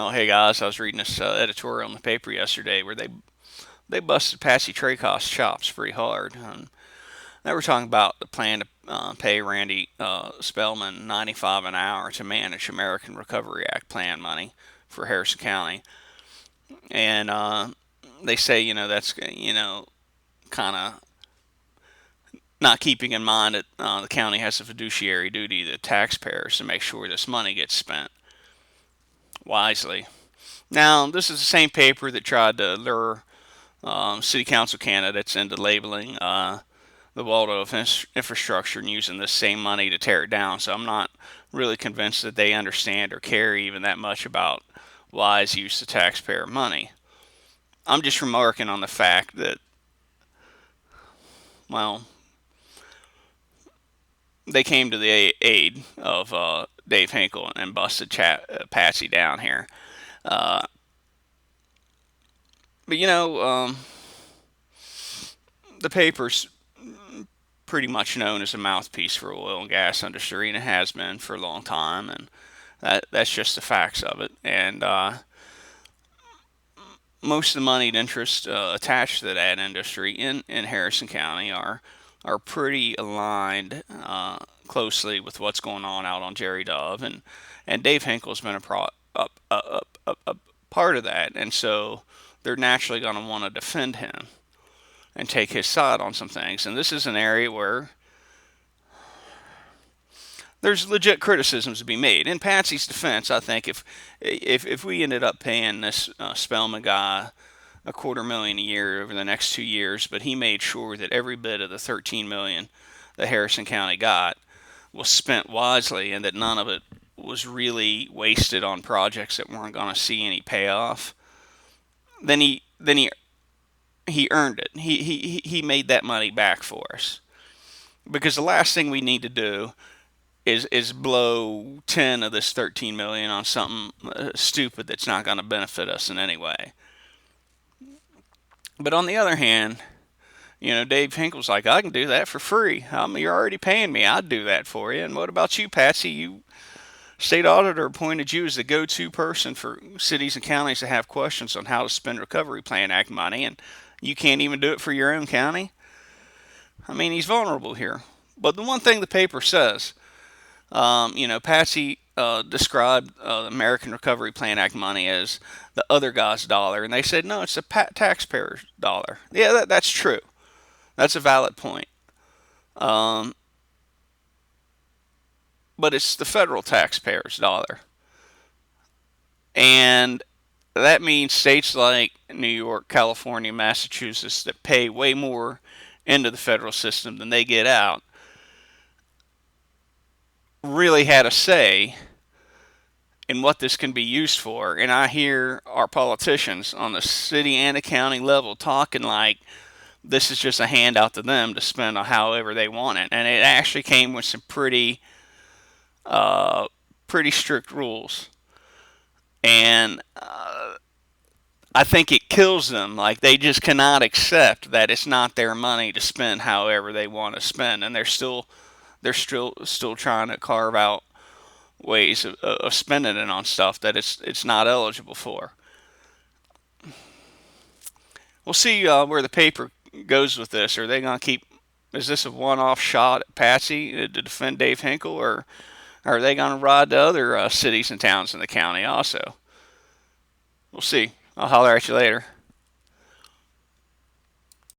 Oh, hey guys, I was reading this editorial in the paper yesterday where they busted Patsy Tracost's chops pretty hard. They were talking about the plan to pay Randy Spellman 95 an hour to manage American Recovery Act plan money for Harrison County, and they say that's kind of not keeping in mind that the county has a fiduciary duty to taxpayers to make sure this money gets spent wisely. Now, this is the same paper that tried to lure city council candidates into labeling the Waldorf infrastructure and using this same money to tear it down. So I'm not really convinced that they understand or care even that much about wise use of taxpayer money. I'm just remarking on the fact that, well, they came to the aid of Dave Hinkle and busted Patsy down here. Uh, but the paper's pretty much known as a mouthpiece for oil and gas industry, and it has been for a long time, and that's just the facts of it. And most of the moneyed interest attached to that industry in Harrison County are pretty aligned closely with what's going on out on Jerry Dove, and Dave Hinkle's been a part of that, and so they're naturally going to want to defend him and take his side on some things. And this is an area where there's legit criticisms to be made. In Patsy's defense, I think if we ended up paying this Spellman guy $250,000 a year over the next 2 years, but he made sure that every bit of the 13 million that Harrison County got was spent wisely, and that none of it was really wasted on projects that weren't going to see any payoff, then he earned it. He made that money back for us. Because the last thing we need to do is blow 10 of this 13 million on something stupid that's not going to benefit us in any way. But on the other hand, Dave Hinkle's like, I can do that for free. You're already paying me. I'd do that for you. And what about you, Patsy? State auditor appointed you as the go-to person for cities and counties that have questions on how to spend Recovery Plan Act money, and you can't even do it for your own county. I mean, he's vulnerable here. But the one thing the paper says, Patsy described the American Recovery Plan Act money as the other guy's dollar, and they said, no, it's the taxpayer's dollar. Yeah, that's true. That's a valid point. Um, but it's the federal taxpayer's dollar. And that means states like New York, California, Massachusetts that pay way more into the federal system than they get out really had a say in what this can be used for. And I hear our politicians on the city and the county level talking like this is just a handout to them to spend on however they want it. And it actually came with some uh, pretty strict rules. And I think it kills them. Like they just cannot accept that it's not their money to spend however they want to spend, and they're still trying to carve out ways of spending it on stuff that it's not eligible for. We'll see where the paper goes with this. Are they going to keep? Is this a one-off shot at Patsy to defend Dave Hinkle, or are they going to ride to other cities and towns in the county also? We'll see. I'll holler at you later.